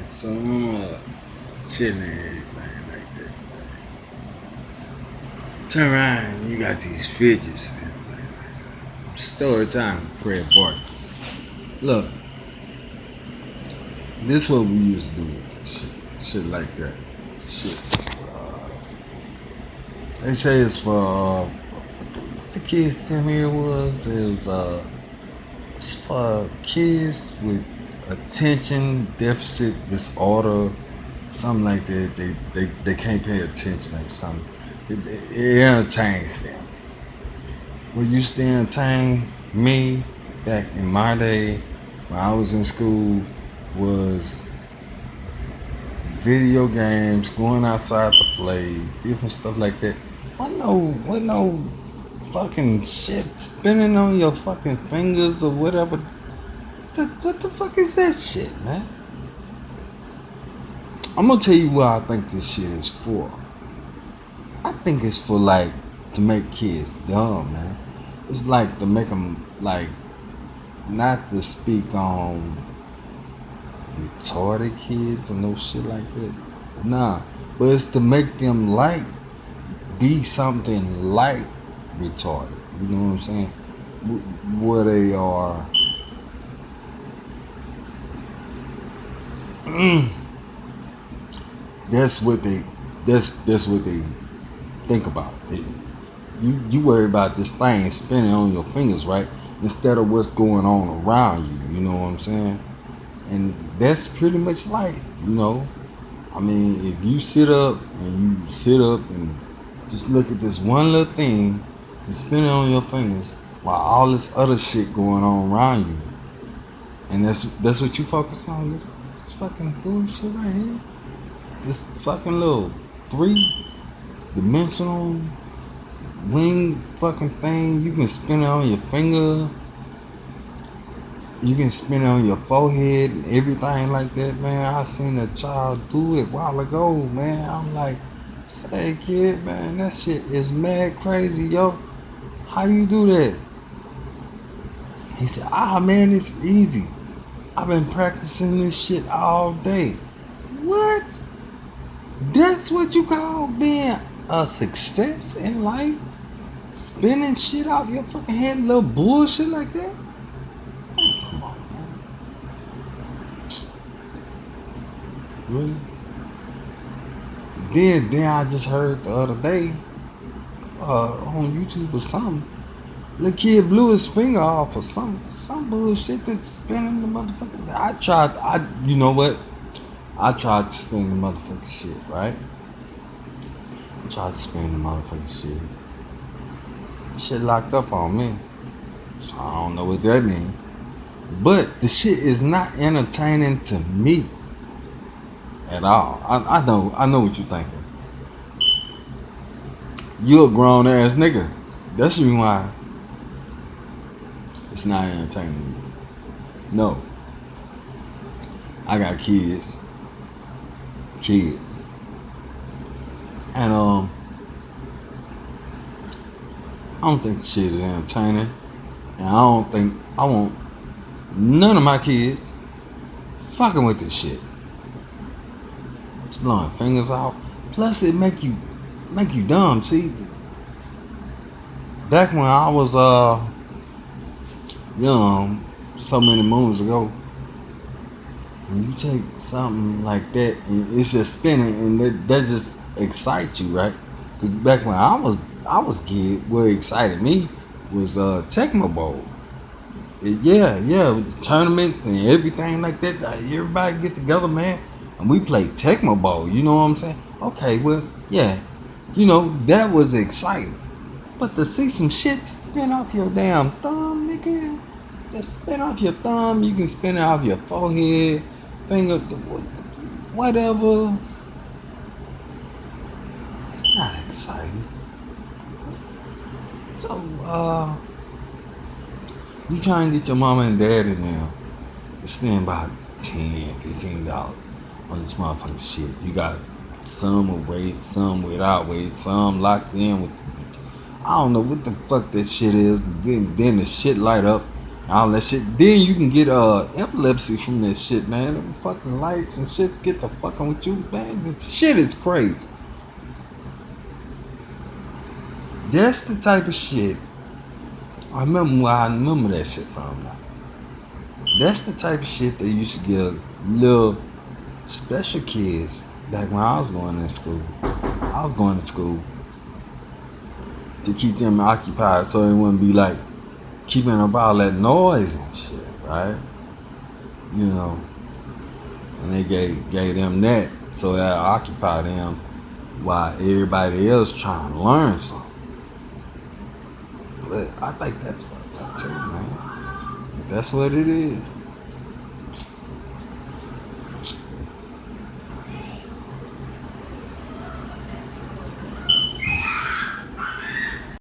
So I'm chilling and everything like that. Turn around, you got these fidgets and everything. Story time, Fred Barton. Look, this what we used to do with this shit. Shit like that. Shit. They say it's for what the kids tell me it was. It's for kids with attention deficit disorder, something like that. They can't pay attention or something. It entertains them. What used to entertain me back in my day when I was in school was video games, going outside to play, different stuff like that. What no fucking shit spinning on your fucking fingers or whatever. What the fuck is that shit, man? I'm gonna tell you what I think this shit is for. I think it's for like to make kids dumb, man. It's like to make them like not to speak on retarded kids and no shit like that. Nah, but it's to make them like be something like retarded. You know what I'm saying? Where they are. That's what they. That's what they think about. You worry about this thing spinning on your fingers, right? Instead of what's going on around you. You know what I'm saying? And that's pretty much life. You know. I mean, if you sit up and just look at this one little thing and spin it on your fingers while all this other shit going on around you. And that's what you focus on. This fucking bullshit right here. This fucking little 3-dimensional wing fucking thing. You can spin it on your finger. You can spin it on your forehead and everything like that, man. I seen a child do it a while ago, man. I'm like, say, kid, man, that shit is mad crazy, yo. How you do that? He said, man, it's easy. I've been practicing this shit all day. What? That's what you call being a success in life? Spinning shit off your fucking head, little bullshit like that? Come on, man. Really? Then I just heard the other day on YouTube or something. The kid blew his finger off or some bullshit that's spinning the motherfucker. You know what? I tried to spin the motherfucking shit, right? I tried to spin the motherfucking shit. Shit locked up on me. So I don't know what that means. But the shit is not entertaining to me at all. I know what you're thinking. You a grown ass nigga. That's the reason why it's not entertaining me. No. I got kids. And I don't think the shit is entertaining. And I want none of my kids fucking with this shit. It's blowing fingers off. Plus it make you dumb. See, back when I was young, so many moons ago, when you take something like that and it's just spinning and that just excites you, right? Because back when I was kid, what excited me was Tecmo Bowl. Yeah, with the tournaments and everything like that. Everybody get together, man, and we play Tecmo Bowl. You know what I'm saying? Okay, well, yeah, you know that was exciting. But to see some shit spin off your damn thumb, nigga, just spin off your thumb. You can spin it off your forehead, finger, whatever. It's not exciting. So, you try and get your mama and dad in there to spend about $10, $15 on this motherfucking shit. You got some with weight, some without weight, some locked in with I don't know what the fuck that shit is. Then the shit light up all that shit. Then you can get epilepsy from that shit, man. Them fucking lights and shit get the fucking with you, man. This shit is crazy. That's the type of shit. I remember where I remember that shit from now. That's the type of shit they used to give little special kids back when I was going to school. I was going to school to keep them occupied so they wouldn't be like keeping up all that noise and shit, right? You know, and they gave them that so that occupy them while everybody else trying to learn something. But I think that's fucked up too, man. But that's what it is.